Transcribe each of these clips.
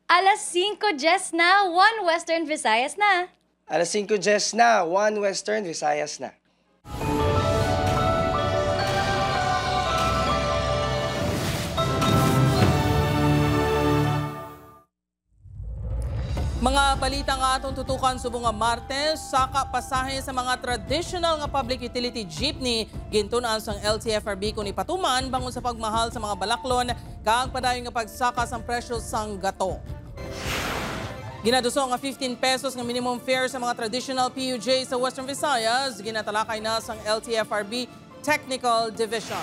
Alas 5:10 na, 1 Western Visayas na. Alas 5:10 na, 1 Western Visayas na. Mga balita nga atong tutukan subong nga Martes, saka pasahe sa mga traditional nga public utility jeepney gintunan sang LTFRB kung ipatuman bangon sa pagmahal sa mga balaklon kag padayon nga pagsaka sang presyo sang gato. Ginaduso nga 15 pesos nga minimum fare sa mga traditional PUJ sa Western Visayas, ginatalakay na sang LTFRB Technical Division.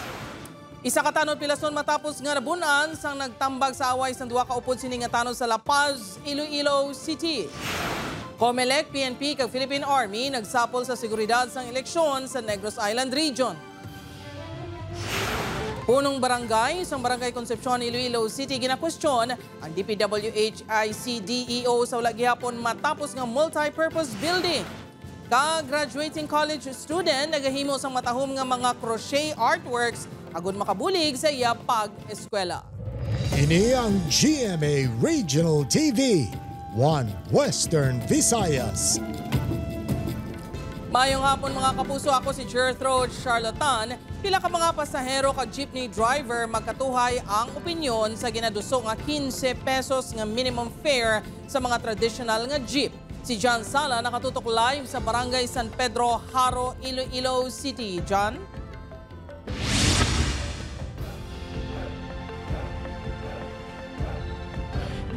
Isa ka tanod pilason matapos nga nabunan sang nagtambag sa away sang duwa ka upod sini nga tanod sa La Paz, Iloilo City. COMELEC, PNP kag Philippine Army nagsapol sa seguridad sang eleksyon sa Negros Island Region. Punong barangay sa Barangay Concepcion, Iloilo City ginakwestiyon ang DPWH-ICDEO sa wala gihapon matapos nga multi-purpose building. Ka-graduating college student nagahimo sang matahom nga mga crochet artworks agud makabulig sa iya pag-eskwela. Ini ang GMA Regional TV, 1 Western Visayas. Mayong hapon mga kapuso, ako si Gertrude Charlatan. Pila ka mga pasahero kag jeepney driver magkatuhay ang opinyon sa ginaduso nga 15 pesos nga minimum fare sa mga traditional nga jeep. Si John Sala nakatutok live sa Barangay San Pedro, Haro, Iloilo City. John?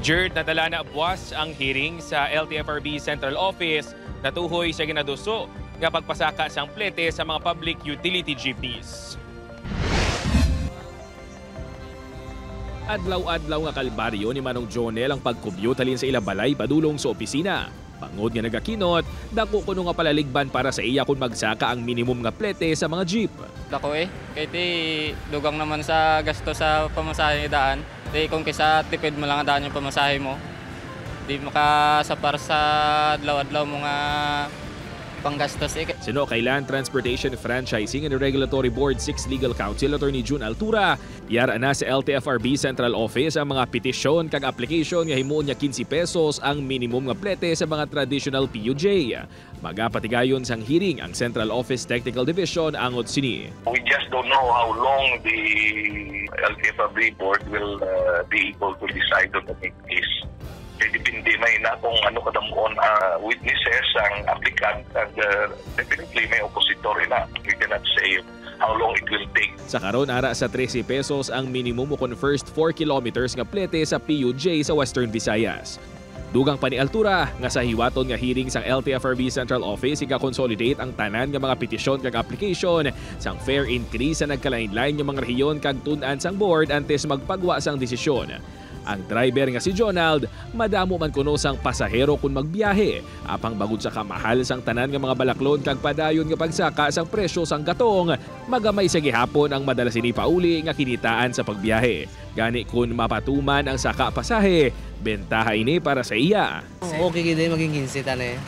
Jert, nadala na buwas ang hearing sa LTFRB Central Office na tuhoy sa ginaduso nga pagpasaka sang plete sa mga public utility jeepneys. Adlaw-adlaw nga kalbaryo ni Manong Jonel ang pagkubyot halin sa ilabalay padulong sa opisina. Pangod nga nagakinot, dako kuno nga palaligban para sa iya kung magsaka ang minimum nga plete sa mga jeep. Dako kahit dugang naman sa gasto sa pamasahe daan. Kung kisa tipid mo lang daan yung pamasahe mo, di makasapar sa adlaw-adlaw mga panggastos. Sino kay Land Transportation Franchising and Regulatory Board 6 Legal Counsel Attorney June Altura, yara na sa LTFRB Central Office ang mga petisyon kag application nga himuon niya 15 pesos ang minimum nga plete sa mga traditional PUJ. Magapatigayon sang hearing ang Central Office Technical Division angot sini. We just don't know how long the LTFRB board will be able to decide on the case. Depende may na kung ano kadamuon witnesses ang applicant and definitely may oppository na. We cannot say how long it will take. Sa karon ara sa 13 pesos ang minimum mo kon first 4 kilometers nga plete sa PUJ sa Western Visayas. Dugang pa ni Altura nga sa hiwaton nga hearing sang LTFRB Central Office ika-consolidate ang tanan nga mga petisyon kag application sang fair increase sa nagkalain-lain nga mga rehiyon kag tun-an sang board antes magpagwa sang desisyon. Ang driver nga si Jonald, madamo man kuno sang pasahero kung magbiyahe. Apang bagod sa kamahal sang tanan nga mga balaklon kag padayon nga pagsaka sang presyo sang gatong, magamay sa gihapon ang madalas ini pauli nga kinitaan sa pagbiyahe. Gani kun mapatuman ang saka pasahe, bentaha ini para sa iya. Okay gid maging 15 tane.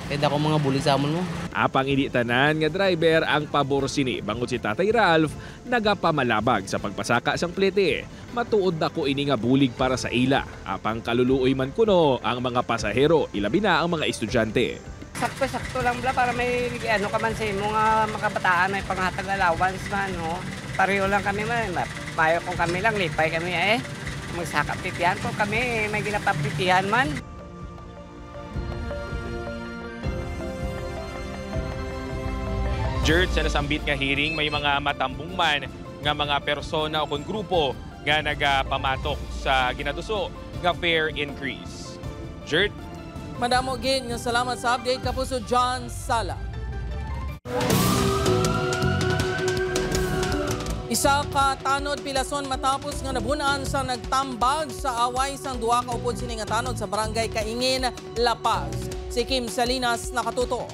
Kaya ako mga bulig sa amon mo. Apang ini tanan nga driver ang pabor sini bangod si Tatay Ralph nagapamalabag sa pagpasaka sang plete. Matuod na ko ini nga bulig para sa ila. Apang kaluluoy man kuno ang mga pasahero, ilabi na ang mga estudyante. Sakto-sakto lang bla para may ano ka man sa imo nga makabataan may panghatag allowance man no. Pareho lang kami man. Mayo kung kami lang lipay kami magsaka pitihan ko kami may ginapapitihan man. Jert, sa nasambit nga hearing, may mga matambong man nga mga persona o kung grupo nga nagapamatok sa ginaduso nga fare increase. Jert? Madamo gin nga salamat sa update kapuso John Sala. Isa ka tanod pilason matapos nga nabunan sa nagtambag sa away sang duwa ka upod sini nga tanod sa Barangay Kaingin, La Paz. Si Kim Salinas nakatuto.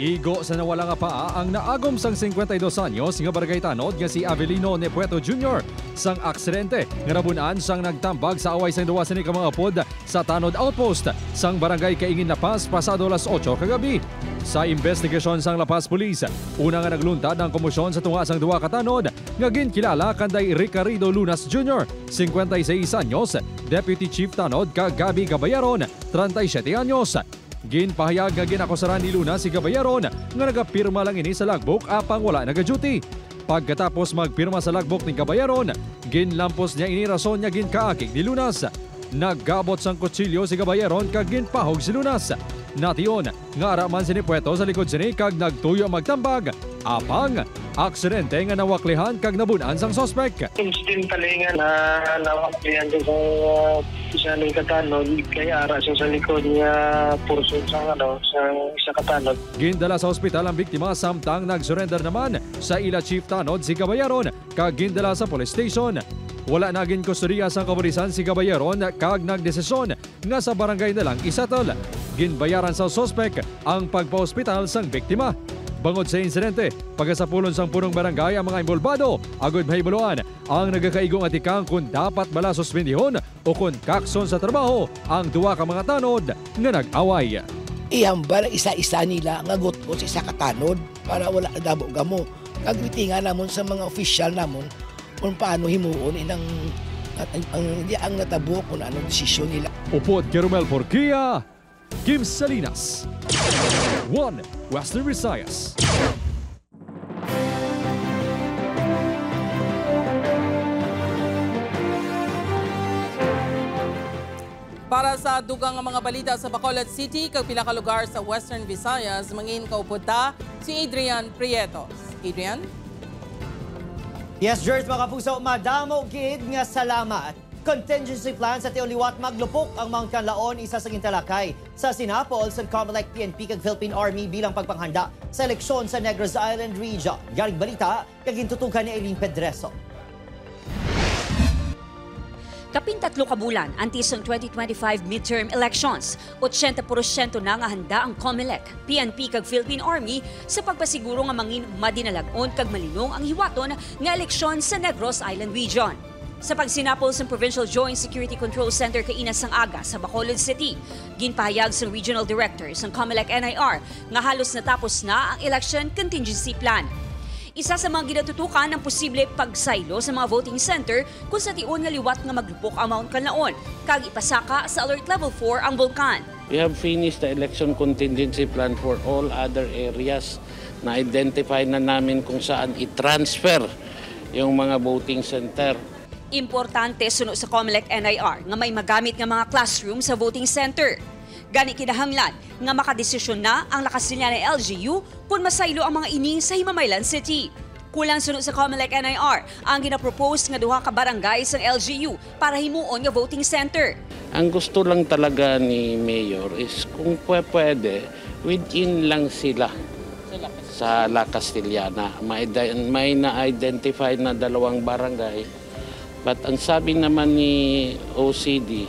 Igo sa nawala nga paa ang naagom sang 52 anyos nga barangay tanod nga si Avelino Nepueto Jr. sang aksidente nga nabunan sang nagtambag sa away sang duwa sa mga pod sa Tanod Outpost sang barangay Kaingin Lapas pasado alas 8 kagabi. Sa investigasyon sang Lapas Police, una nga nagluntad ang komosyon sa tunga sang duwa ka tanod nga ginkilala kanday Ricardo Lunas Jr. 56 anyos, Deputy Chief Tanod kag Gabi Gabayaron 37 anyos. Ginpahayag nga ginakusaran ni Luna si Gabayaron nga nagapirma lang ini sa logbook apang wala naga-duty. Pagkatapos magpirma sa logbook ni Gabayaron, ginlampos niya ini rason niya ginkaakig ni Lunas. Naggabot sang kutsilyo si Gabayaron kag ginpahog si Lunas. Nation nga araman si Nepueto sa likod sini kag nagtuyo magtambag. Apang aksidente nga nawaklihan kag nabunan sang sospek. Instant talingan na nawaklihan ko sa isang katanod kaya ara sa likod niya purso sa isa katanod. Gindala sa ospital ang biktima samtang nagsurrender naman sa ila Chief Tanod si Gabayaron kag gindala sa police station. Wala naging kusturya sang kapulisan si Gabayaron kag nagdesisyon nga sa barangay na lang isettle. Ginbayaran sa sospek ang pagpa-ospital sang biktima. Bangod sa insidente, pagkasapulon sang punong barangay ang mga involvado, agad mahibuluan ang nagkakaigong atikang kung dapat bala suspendihon o kung kakson sa trabaho ang duwa ka mga tanod nga nag-away. Ihambal isa-isa nila nga gutpo sa isa katanod para wala dabo gamo. Kagwitingan namon sa mga opisyal namon kung paano himuon ang natabo kung anong desisyon nila. Upod Kerumel Porquia, Kim Salinas, One Western Visayas. Para sa dugang nga mga balita sa Bacolod City, kag pila ka lugar sa Western Visayas, mangin kaupod ta si Adrian Prietos. Adrian? Yes, George, mga kapuso, madamo gid nga salamat. Contingency plan sa Teoliwat maglupok ang Mount Canlaon isa sa gintalakay sa sinapol sa Comelec PNP kag Philippine Army bilang pagpanghanda sa eleksyon sa Negros Island Region. Garing balita kag gintutukan ni Eileen Pedreso. Kapintatlo ka bulan antes ang 2025 midterm elections, 80% na nga handa ang COMELEC, PNP kag Philippine Army sa pagpasiguro nga mangin madinalagon kag malinong ang hiwaton nga eleksyon sa Negros Island Region. Sa pagsinapol sa Provincial Joint Security Control Center kainas sang aga sa Bacolod City, ginpahayag sa Regional Director ng COMELEC NIR nga halos natapos na ang election contingency plan. Isa sa mga ginatutukan ang posible pagsaylo sa mga voting center kung sa tiun nga liwat nga maglupok ang Mount Canlaon, kag ipasaka sa Alert Level 4 ang bulkan. We have finished the election contingency plan for all other areas. Na-identify na namin kung saan i-transfer yung mga voting center. Importante suno sa COMELEC NIR nga may magamit nga mga classroom sa voting center. Gani kinahanglan nga makadesisyon na ang lakasilya ng LGU kung masaylo ang mga ini sa Himamaylan City. Kulang sunod sa COMELEC NIR ang ginapropose nga duha ka barangay sa LGU para himuon nga voting center. Ang gusto lang talaga ni Mayor is kung pwede, within lang sila sa La Castellana. May na-identify na 2 barangay. But ang sabi naman ni OCD,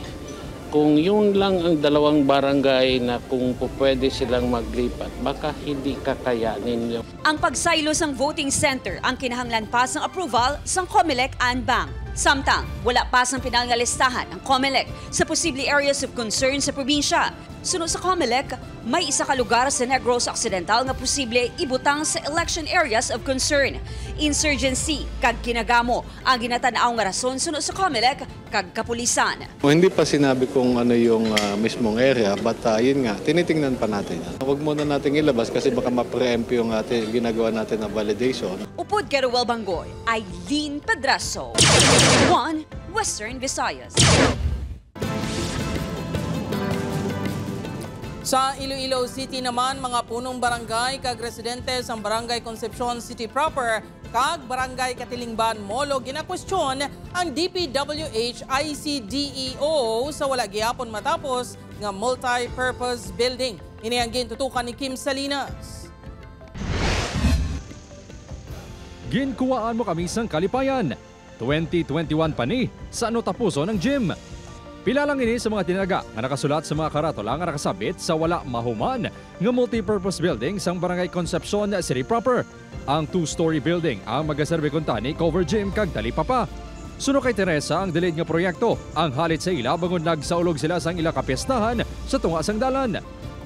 kung yun lang ang 2 barangay na kung pwede silang maglipat, baka hindi kakayanin yun. Ang pagsaylo sang voting center ang kinahanglan pa sang approval sang COMELEC and BANG. Samtang, wala pa sang pinangalistahan ang COMELEC sa posible areas of concern sa probinsya. Sunod sa COMELEC, may isa ka lugar sa Negros Occidental nga posible ibutang sa election areas of concern. Insurgency kag kinagamo ang ginatanaw nga rason sunod sa COMELEC kag kapulisan. Hindi pa sinabi kung ano yung mismong area, but yun nga, tinitingnan pa natin. Huwag muna natin ilabas kasi baka ma-preempt yung ginagawa natin na validation. Upod kay Ruel Bangoy, Eileen Pedraso, One Western Visayas. Sa Iloilo City naman, mga punong barangay kag residente sa Barangay Concepcion City proper kag Barangay Katilingban Molo ginakwestiyon ang DPWH ICDEO sa wala gihapon matapos nga multi-purpose building. Ini ang gintutukan ni Kim Salinas. Ginkuwaan mo kami sang kalipayan. 2021 pa ni sa ano tapuso ng gym. Pila lang ini sa mga tinaga nga nakasulat sa mga karatula nga nakasabit sa wala mahuman nga multipurpose building sang Barangay Concepcion City proper. Ang 2-story building ang magaserbe kun tani cover gym kag talipapa. Suno kay Teresa ang delayed nga proyekto. Ang halit sa ila bangon nagsaulog sila sang ila kapiestahan sa tunga sang dalan.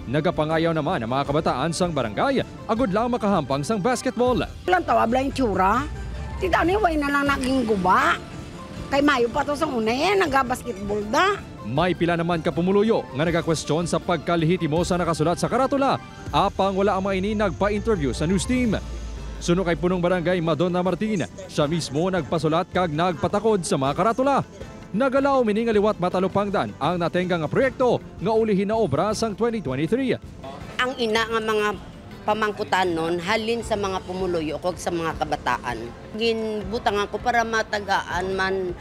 Nagapangayaw naman ang mga kabataan sang barangay agud lang makahampang sang basketball. Lang tawab lang tsura. Tita ni way na lang naging guba. Kay mayo pa to sa una nagabasketball da. May pila naman ka pumuluyo nga nagakwestiyon sa pagkalihitimo sa nakasulat sa karatula apang wala ang mga ini nagpa-interview sa news team. Suno kay punong barangay Madonna Martin, siya mismo nagpasulat kag nagpatakod sa mga karatula. Nagalaw mining aliwat matalupangdan ang natenggang nga proyekto nga ulihin na obra sang 2023. Ang ina nga mga pamangkutan nun, halin sa mga pumuluyo o sa mga kabataan. Ginbutangan ko para matagaan man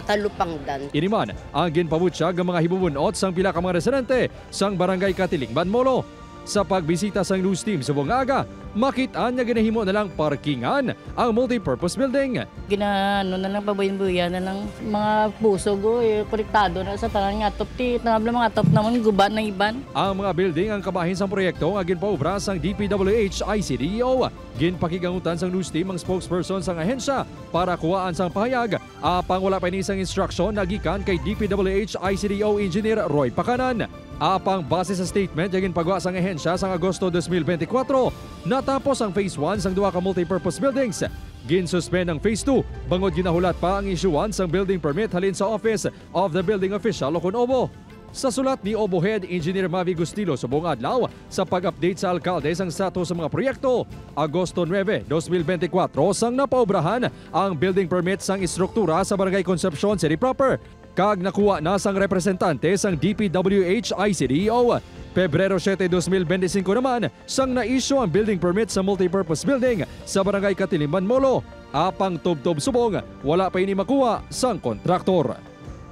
talupangdan. Iniman, ang ginpabutyag ang mga hibubunot sang pila ka mga residente sang barangay Katiling, Banmolo. Sa pagbisita sang news team sa buong aga, makitaan niya ginahimo na lang parkingan ang multipurpose building. Ginaano na lang, pabuyan-buyan na lang mga busog o konektado na sa tanan nga top ti, mga top naman gubat na iban. Ang mga building ang kabahin sang proyekto nga ginpaubra sang DPWH ICDEO. Ginpakigangutan sang news team ang spokesperson sang ahensya para kuwaan sang pahayag. Apang wala pa inisang instruksyon nagikan kay DPWH ICDEO Engineer Roy Pacanan. Apang base sa statement yung pagwa sang ahensya sang Agosto 2024, natapos ang Phase 1 sang duha ka multipurpose buildings. Ginsuspend ang Phase 2, bangod ginahulat pa ang isyuan sang building permit halin sa Office of the Building Official o Obo. Sa sulat ni Obo Head Engineer Mavi Gustilo sa buong adlaw sa pag-update sa alkalde sang status sa mga proyekto, Agosto 9, 2024 sang napaobrahan ang building permit sang istruktura sa Barangay Concepcion City proper. Kag nakuha na sang representante sang DPWH ICDEO. Pebrero 7, 2025 naman sang na-issue ang building permit sa multipurpose building sa Barangay Katiling, Banmolo. Apang tubtob subong, wala pa ini makuha sang kontraktor.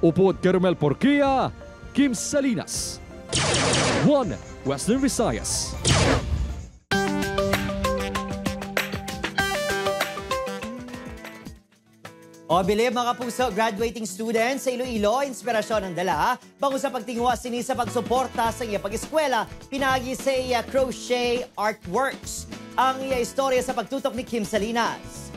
Upod Carmel Porquia, Kim Salinas, 1 Western Visayas. O bilib mga puso, graduating students sa Iloilo, inspirasyon ang dala. Bango sa pagtingwa sini sa pagsuporta sa iya pag-eskwela, pinagi sa iya crochet artworks. Ang iya istorya sa pagtutok ni Kim Salinas.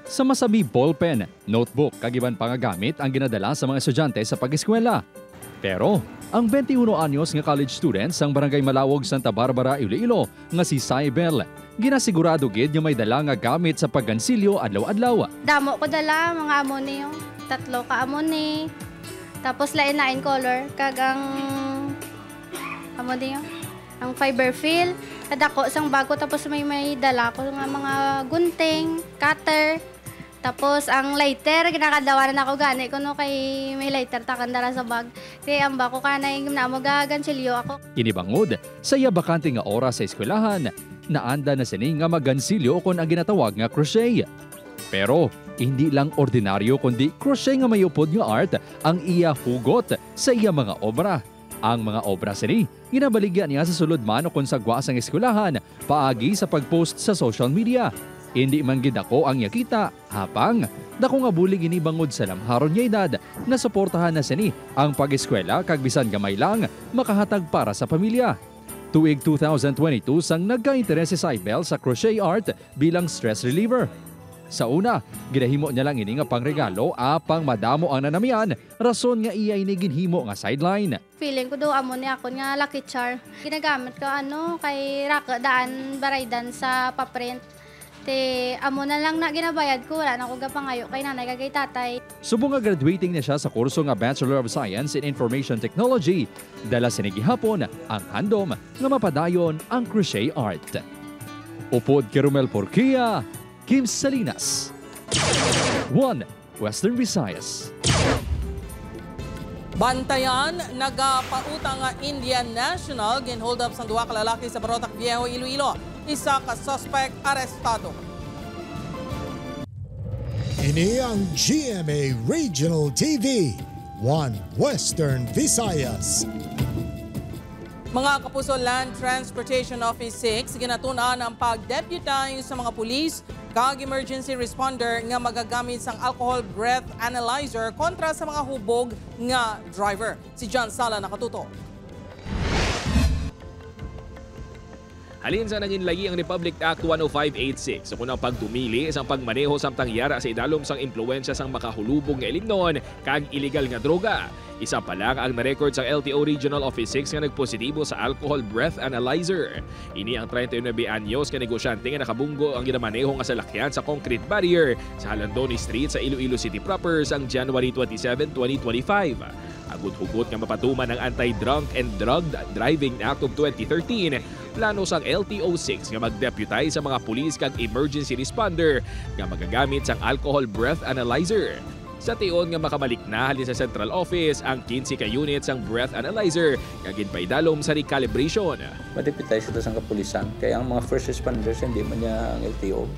Sa masabi ballpen, notebook, kagiban pangagamit ang ginadala sa mga estudyante sa pag-eskwela. Pero, ang 21 anyos nga college student sang Barangay Malawog, Santa Barbara, Iloilo nga si Saibel, ginasigurado gid nga may dala nga gamit sa paggansilyo adlaw-adlaw. Damo ko dala mga amoni yung 3 ka amoni. Tapos lain-lain color kag ang amoni yung ang fiber fill. Kadako sang bago tapos may dala ko nga mga gunting, cutter. Tapos ang lighter, ginakadawaran ako gani ko no kay may lighter takandara sa bag. Kaya ang bako ka na yung gansilyo ako. Inibangod, sa iya bakante nga oras sa eskwelahan, naanda na sini nga magansilyo kon ang ginatawag nga crochet. Pero hindi lang ordinaryo kundi crochet nga may upod nga art ang iya hugot sa iya mga obra. Ang mga obra sini, ginabaligyan niya sa sulod man o kung sagwa sang eskwelahan, paagi sa pagpost sa social media. Hindi man gid ako ang yakita, hapang dako nga bulig ini bangod sa lamharon nga edad na suportahan na sini ang pag-eskwela kag bisan gamay lang makahatag para sa pamilya. Tuig 2022 sang nagka-interes si Saibel sa crochet art bilang stress reliever. Sa una, ginahimo niya lang ini nga pangregalo apang madamo ang nanamian, rason nga iya ini ginhimo nga sideline. Feeling ko daw amo ni ako nga lucky char. Ginagamit ko kay raka daan baraydan sa paprint. Te amo na lang na ginabayad ko, wala na ko gapangayo kay nanay kay tatay. Subong nga graduating na siya sa kurso nga Bachelor of Science in Information Technology, dala sinigihapon ang handom nga mapadayon ang crochet art. Upod Carmel Porquia, Kim Salinas, 1 Western Visayas. Bantayan, nagapautang nga Indian National, ginhold up sa 2 ka lalaki sa Barotac Viejo, Iloilo. Isa ka suspect arestado. Ini ang GMA Regional TV, 1 Western Visayas. Mga kapuso, Land Transportation Office 6 ginatuna ang pag-deputize sa mga pulis kag emergency responder nga magagamit sang alcohol breath analyzer kontra sa mga hubog nga driver. Si John Sala nakatuto. Halin sa nanginlagi ang Republic Act 10586 sa kunang pagdumili isang pagmaneho samtang yara sa idalom sang impluensya sang makahulubog nga ilimnon kag illegal nga droga. Isa pa lang ang na-record sa LTO Regional Office 6 nga nagpositibo sa alcohol breath analyzer. Ini ang 39 anyos ka negosyante nga nakabunggo ang ginamaneho nga salakyan sa concrete barrier sa Halandoni Street sa Iloilo City proper sang January 27, 2025. Agud-hugot nga mapatuman ng Anti-Drunk and Drug Driving Act of 2013, plano sang LTO-6 nga mag-deputize sa mga pulis kag emergency responder nga magagamit sang alcohol breath analyzer. Sa tion nga makabalik na halin sa central office ang 15 ka units ang breath analyzer nga ginpaidalom sa recalibration. Ma-deputize ito sa kapulisan kaya ang mga first responders hindi man niya ang LTO.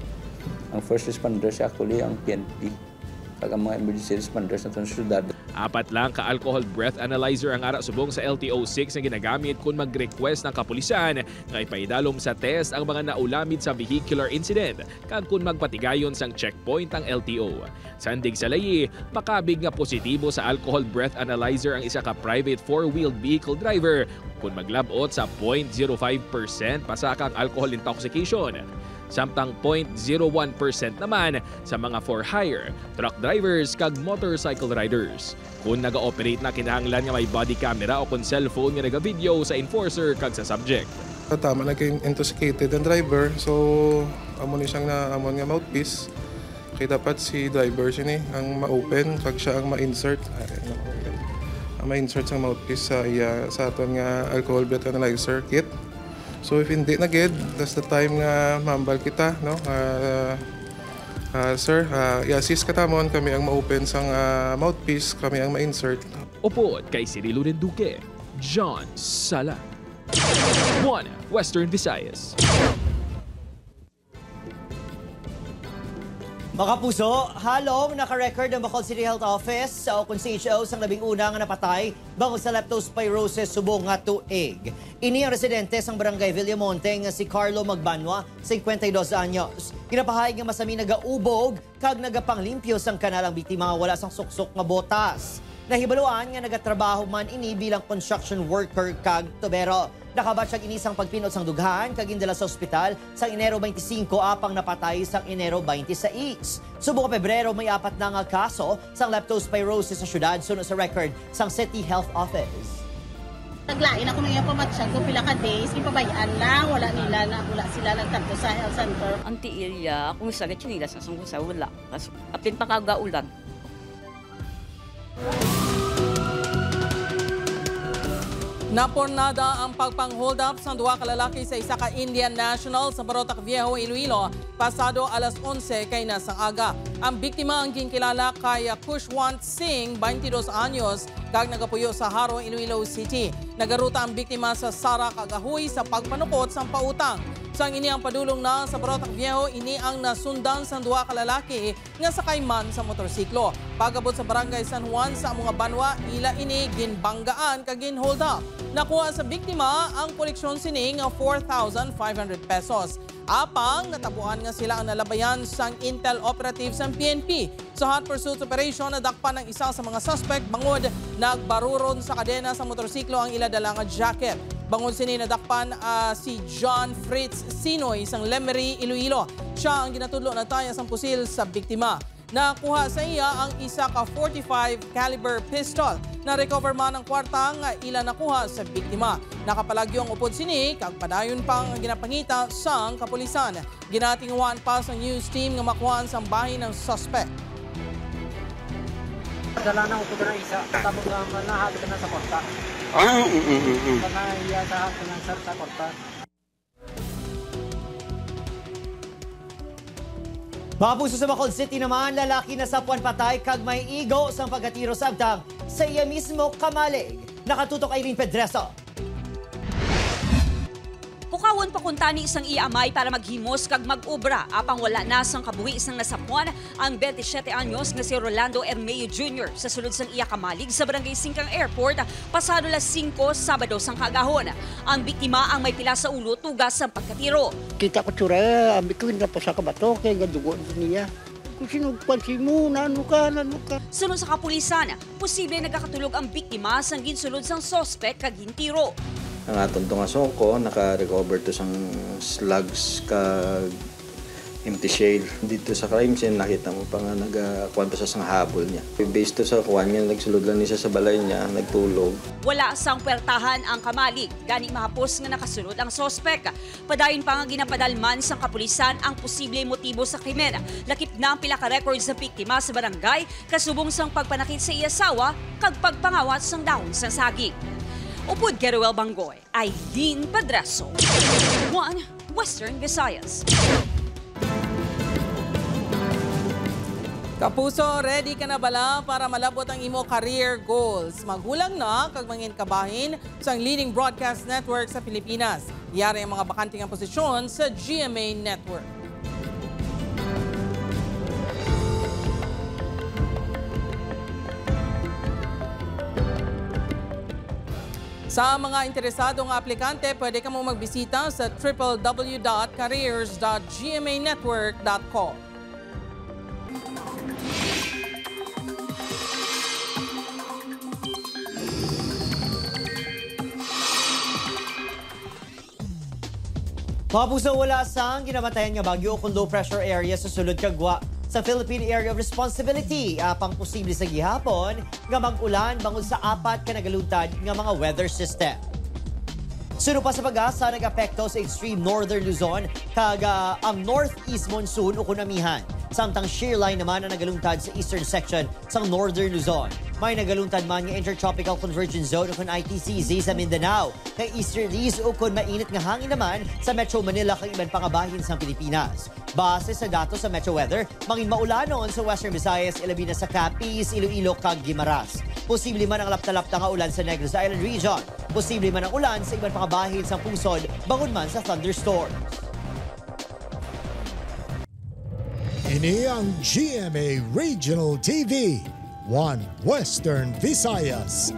Ang first responders actually ang PNP. Kag ang mga emergency responders na itong syudad. 4 lang ka-alcohol breath analyzer ang ara subong sa LTO-6 na ginagamit kung mag-request ng kapulisan nga ipaidalom sa test ang mga naulamid sa vehicular incident kag kung magpatigayon sang checkpoint ang LTO. Sandig sa layi, makabig nga positibo sa alcohol breath analyzer ang isa ka private four-wheeled vehicle driver kung maglabot sa 0.05% pasakang alcohol intoxication. Samtang 0.01% naman sa mga for-hire, truck drivers kag motorcycle riders. Kung naga-operate na kinahanglan nga may body camera o kung cellphone nga naga-video sa enforcer kag sa subject. Tama, naging intoxicated ang driver, so amon siyang amon nga mouthpiece. Kaya dapat si driver siya ang ma-open kag siya ang ma-insert. Ang ma-insert sa mouthpiece sa aton nga alcohol breath analyzer kit. So if hindi na gid, that's the time nga mambal kita, no? Sir, i-assist ka tamon, kami ang ma-open sang mouthpiece, kami ang ma-insert. Upod kay Cirilo Renduque, John Sala. 1 Western Visayas. Mga puso, halong naka-record ng Bacolod City Health Office o kung CHO sang 11 nga napatay bangon sa leptospirosis subong nga tuig. Ini ang residente sang barangay Villamonte nga si Carlo Magbanwa, 52 anyos. Kinapahay nga masami nagaubog kag nagapanglimpyo sang kanalang biktima nga wala sang suksok nga botas. Nahibaluan nga nagatrabaho man ini bilang construction worker kag tubero. Nakabat siya inisang pagpinot sang dughan kag indala sa ospital sang Enero 25 apang napatay sang Enero 26. Subong Pebrero may 4 na nga kaso sang leptospirosis sa syudad sunod sa record sang City Health Office. Naglain ako ng pamatsyag ko pila ka days, ipabayaan lang, wala sila nagtanto sa health center. Ang tiilya, kung sakit nila sa sanggusa, wala. Kasi apin pa kagaulan. Napornada ang pagpang-hold up sa 2 ka lalaki sa isa ka Indian national sa Barotac Viejo, Iloilo, pasado alas 11 kay nasang aga. Ang biktima ang ginkilala kay Kushwant Singh, 22 anyos, kag nagapuyo sa Haro, Iloilo City. Nagaruta ang biktima sa Sara Kagahoy sa pagpanukot sa pautang. Sang ini ang padulong na sa Barotac Viejo, ini ang nasundan sa 2 ka lalaki nga sakay man sa motorsiklo. Pagabot sa barangay San Juan sa mga banwa, ila ini ginbanggaan kag gin-hold up. Nakuha sa biktima ang koleksyon sining 4,500 pesos. Apang natabuan nga sila ang nalabayan sang intel operatives ng PNP. Sa hot pursuit operation, nadakpan ng isa sa mga suspect bangod nagbaruron sa kadena sa motorsiklo ang iladala nga jacket. Bangon sini nadakpan si John Fritz Sinoy isang Lemery, Iloilo. Siya ang ginatudlo na taya sang pusil sa biktima. Nakuha sa iya ang isa ka 45 caliber pistol. Na-recover man ang kwarta nga ila nakuha sa biktima. Nakapalagyo ang upod sini kag padayon pang ginapangita sang kapulisan. Ginatingwan pa sa news team nga makuhaan sang bahin ng suspect. Dala na upod na isa, tabog nga nahabi ka na sa kwarta. Panahiya sa hapon ng sir sa kwarta. Mga puso sa Bacolod City naman, lalaki na sapuan patay kag may igo sang pagkatiro sa agtang sa iya mismo kamalig. Nakatutok Irene Pedreso. Pukaw Pawon pakunta ni isang iamay para maghimos kag mag-obra apang wala na sang kabuhi isang nasapuan ang 27 anyos nga si Rolando Ermeo Jr. sa sulod sang iya kamalig sa Barangay Singkang Airport pasado las 5 Sabado sang kagahon. Ang biktima ang may pila sa ulo tugas sa pagkatiro. Kita ko tsura, ambi ko hindi po sa kabato kaya gadugo niya. Kung sinugpansin mo, nano ka. Sunod sa kapulisan, posible nagkakatulog ang biktima sang ginsulod sang sospek kag gintiro. Ang atong tungasong ko, naka-recover to sang slugs kag empty shell. Dito sa crime scene, nakita mo pa nga nagkwento sa sang habol niya. Based to sa kuwan niya, nagsulod lang niya sa balay niya, nagtulog. Wala sang puwertahan ang kamalig, gani mahapos nga nakasunod ang sospek. Padayon pa nga ginapadalman sang kapulisan ang posible motibo sa krimen. Lakip na ang pila ka records sa biktima sa barangay, kasubong sang pagpanakit sa iyasawa, kag pagpangawat sang dahon sang saging. Upod Geruel Bangoy, Aileen Padraso, 1 Western Visayas. Kapuso, ready ka na bala para malabot ang imo career goals? Magulang na kag mangin kabahin sa leading broadcast network sa Pilipinas. Yari ang mga bakanting posisyon sa GMA Network. Sa mga interesadong aplikante, pwede ka mong magbisita sa www.careers.gmanetwork.com. Mga puso, wala sang ginamatayan nga bagyo kung low pressure area sa sulod kagwa sa Philippine Area of Responsibility. Apang posible sa gihapon nga mag-ulan bangod sa 4 ka nagaluntad nga mga weather system. Suno pa sa pag-asa, nag-apekto sa extreme northern Luzon kag ang northeast monsoon o kunamihan. Samtang shear line naman ang nagaluntad sa eastern section sa northern Luzon. May nagaluntad man nga intertropical convergence zone o kun ITCZ sa Mindanao. Kay easterlies o kun mainit nga hangin naman sa Metro Manila kag iban pangabahin sa Pilipinas. Base sa datos sa Metro Weather, mangin maulanon sa Western Visayas, ilabi na sa Capiz, Iloilo kag Guimaras. Posible man ang lapta-lapta nga ulan sa Negros Island region. Posible man ang ulan sa iban pangabahin sa Pungsod, bangon man sa thunderstorms. Ini ang GMA Regional TV, 1 Western Visayas.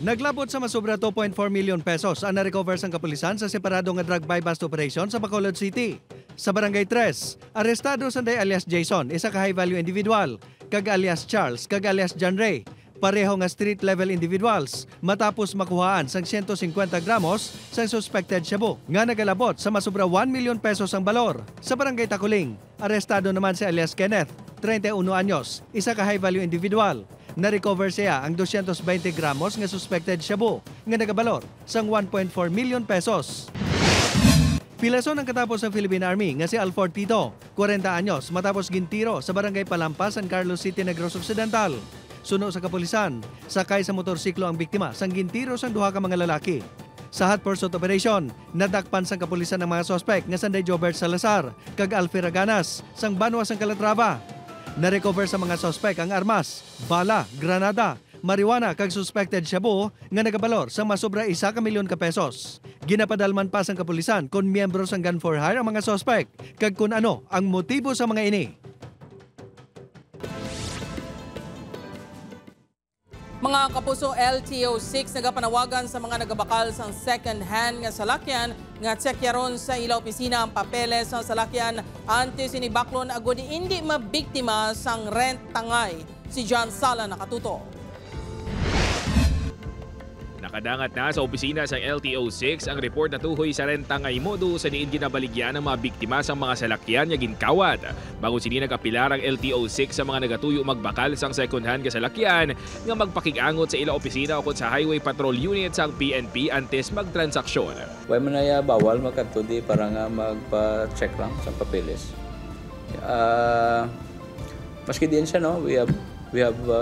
Naglabot sa masobra 2.4 million pesos ang na-recover sang kapulisan sa separado nga drug buy-bust operation sa Bacolod City. Sa Barangay 3, arestado sanday alias Jason, isa ka high-value individual, kag alias Charles, kag alias John Ray, pareho nga street-level individuals, matapos makuhaan sang 150 gramos sang suspected shabu, nga nagalabot sa masobra 1 million pesos ang balor. Sa Barangay Takuling, arestado naman si alias Kenneth, 31 anyos, isa ka high-value individual. Na-recover siya ang 220 gramos nga suspected shabu, nga nagabalor sang 1.4 million pesos. Pilason ang katapos ng Philippine Army nga si Alford Tito, 40 anyos, matapos gintiro sa Barangay Palampas, San Carlos City, Negros Occidental. Suno sa kapulisan, sakay sa motorsiklo ang biktima sang gintiro sang duha ka mga lalaki. Sa hot pursuit operation, nadakpan sang kapulisan ng mga sospek nga sanday Jobert Salazar, kag Alfie Raganas, sang Banwa sang Calatrava. Na-recover sa mga sospek ang armas, bala, granada, marijuana kag suspected shabu nga nagabalor sa masobra 1 milyon ka pesos. Ginapadalman pa sang kapulisan kung miyembro sang gun for hire ang mga sospek kag kung ano ang motibo sa mga ini. Mga kapuso, LTO-6 nagapanawagan sa mga nagabakal sa second-hand nga salakyan nga tsekyaron sa ila opisina ang papeles sa salakyan antes sinibaklon agud hindi mabiktima sang rent tangay. Si John Sala nakatuto. Nakadangat na sa opisina sa LTO-6 ang report na tuhoy sa renta ngay modo sa diin ginabaligyan ng mga biktima sa mga salakyan nga ginkawat. Bago sini nagapilar ang LTO-6 sa mga nagatuyo magbakal sang second-hand nga salakyan nga magpakigangot sa ila opisina o sa Highway Patrol Unit sang PNP antes magtransaksyon. Way manaya bawal makatudi para nga magpa-check lang sa papeles. Maski din siya, no, we have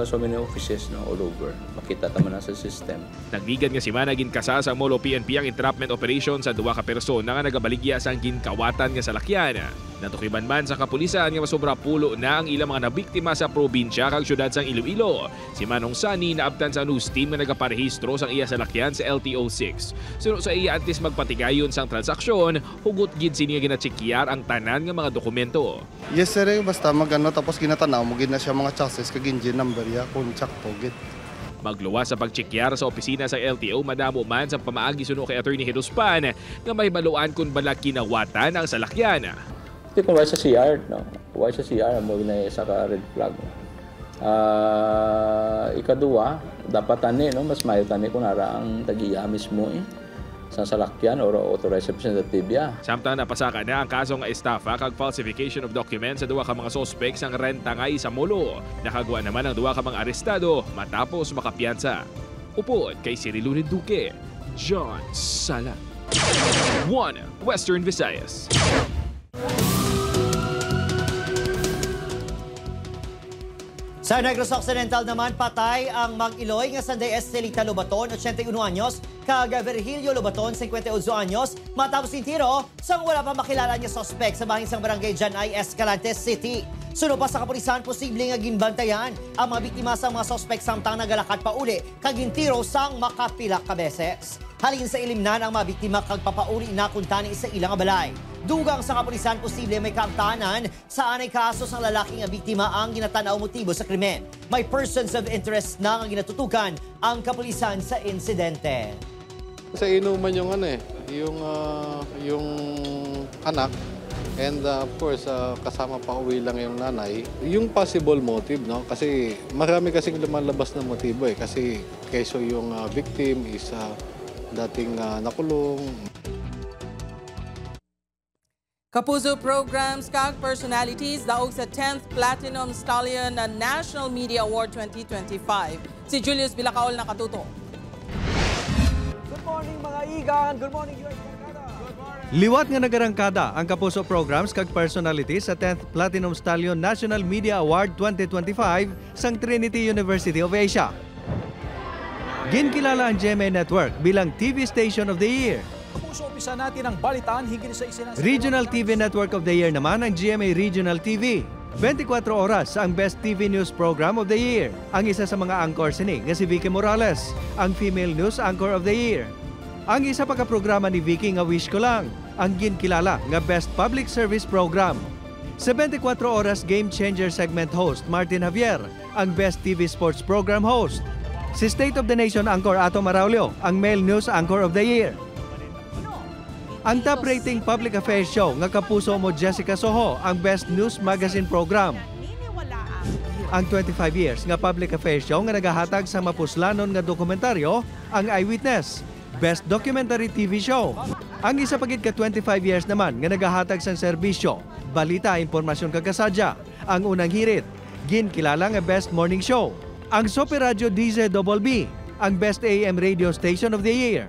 so many offices, no, all over. Makita tama na sa system. Nagbigan nga si Managin kasa sa Molo PNP ang entrapment operation sa 2 ka persona nga nagabaligya sang ginkawatan nga salakyan. Natukiban man sa kapulisan nga masobra pulo na ang ilang mga nabiktima sa probinsya kag syudad sang Iloilo. Si Manong Sani naabtan sa news team nga nagaparehistro sang iya salakyan sa LTO6. Suno sa iya antes magpatigayon sang transaksyon, hugot gid sini ginatsikiyar ang tanan nga mga dokumento. Yes sir, basta magano tapos ginatanaw mo gid na siya mga chassis kag engine number ya kung sakto gid. Magluwas sa pagtsikyar sa opisina sa LTO, madamo man sa pamaagi suno kay Attorney Hiruspan nga may baluan kung bala kinawatan ang salakyan. Kung wala sa CR, no? Wala sa CR, mo na sa red flag. Ikaduwa, dapat tani, no? Mas mayo tani kung nara ang tag-iya mismo sa salakyan o authorized representative. Samtang napasaka na ang kaso nga estafa kag falsification of documents sa duwa ka mga suspects ang renta nga sa Molo. Nakagawa naman ang duwa ka mga arestado matapos makapiyansa. Upod kay Cirilo Duque, John Sala. 1 Western Visayas. Sa Negros Occidental naman, patay ang mag-Iloy nga Sanday Estelita Lobaton, 81 anyos, kag Virgilio Lobaton, 58 anyos, matapos yung tiro sang wala pa makilala niya suspect sa bahing sang barangay Janay, Escalante City. Suno pa sa kapulisan, posible nga ginbantayan ang mga biktima sa mga suspect samtang nagalakad pa uli kag tiro sang makapila ka beses. Halin sa ilimnan ang mga biktima kag papauli na kuntani sa ilang balay. Dugang sa kapulisan, posible may kaamtanan sa anay kaso sa lalaking biktima ang ginatanaw motibo sa krimen. May persons of interest na nga ginatutukan ang kapulisan sa insidente. Sa inuman yung yung anak and of course kasama pa uwi lang yung nanay. Yung possible motive, no? Kasi marami kasing lumalabas na motibo kasi keso yung victim is dating nakulong. Kapuso programs kag personalities daog sa 10th Platinum Stallion National Media Award 2025. Si Julius Bilacaol nakatuto. Good morning mga igan. Good morning US Barkada. Good morning. Liwat nga nagarangkada ang Kapuso programs kag personalities sa 10th Platinum Stallion National Media Award 2025 sang Trinity University of Asia. Ginkilala ang GMA Network bilang TV Station of the Year. Kapuso, umpisa natin ang balitaan higit sa isinasa. Regional TV Network of the Year naman ang GMA Regional TV. 24 oras ang Best TV News Program of the Year. Ang isa sa mga anchor sini nga si Vicky Morales, ang Female News Anchor of the Year. Ang isa pa ka programa ni Vicky nga Wish Ko Lang, ang ginkilala nga Best Public Service Program. Sa 24 oras Game Changer segment host Martin Javier, ang Best TV Sports Program host. Si State of the Nation Anchor Ato Maraulio, ang Male News Anchor of the Year. Ang top rating public affairs show nga Kapuso mo Jessica Soho ang Best News Magazine Program. Ang 25 years nga public affairs show nga nagahatag sa mapuslanon nga dokumentaryo ang Eyewitness, Best Documentary TV Show. Ang isa pagid ka 25 years naman nga nagahatag sang serbisyo, balita, impormasyon kagasadya. Ang unang hirit, ginkilala nga Best Morning Show. Ang Sope Radio DZBB, ang Best AM Radio Station of the Year.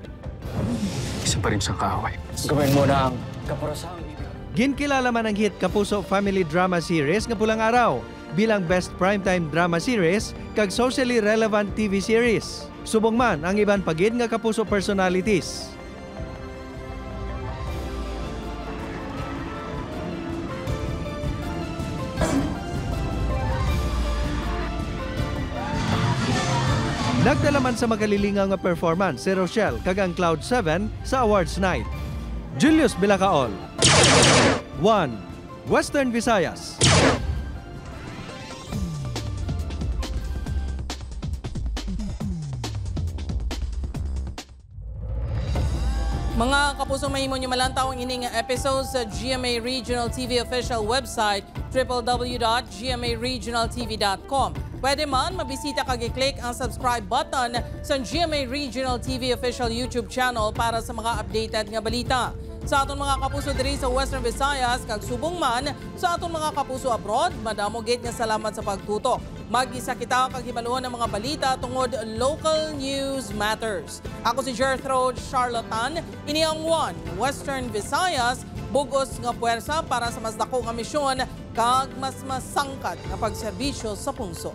Isa pa rin sa kaaway. Gawin mo na ang kaparasang ibig. Ginkilala man ang hit Kapuso Family Drama Series nga Pulang Araw bilang Best Primetime Drama Series kag Socially Relevant TV Series. Subong man ang iban pagid nga Kapuso personalities. Nagdala man sa magalilingaw nga performance si Rochelle kag ang Cloud 7 sa awards night. Julius Bilacaol. 1 Western Visayas. Mga kapuso, mahimo nyo malantaw ang ining episodes sa GMA Regional TV official website www.gmaregionaltv.com. Pwede man mabisita kag i-click ang subscribe button sa GMA Regional TV official YouTube channel para sa mga updated nga balita. Sa aton mga kapuso diri sa Western Visayas kag subong man sa aton mga kapuso abroad, madamo gid nga salamat sa pagtutok. Mag-isa kita kag hibaluhon ang mga balita tungod local news matters. Ako si Gertrude Charlatan, ini ang 1 Western Visayas, bugos nga puwersa para sa mas dako nga misyon kag mas masangkad nga pagserbisyo sa pungso.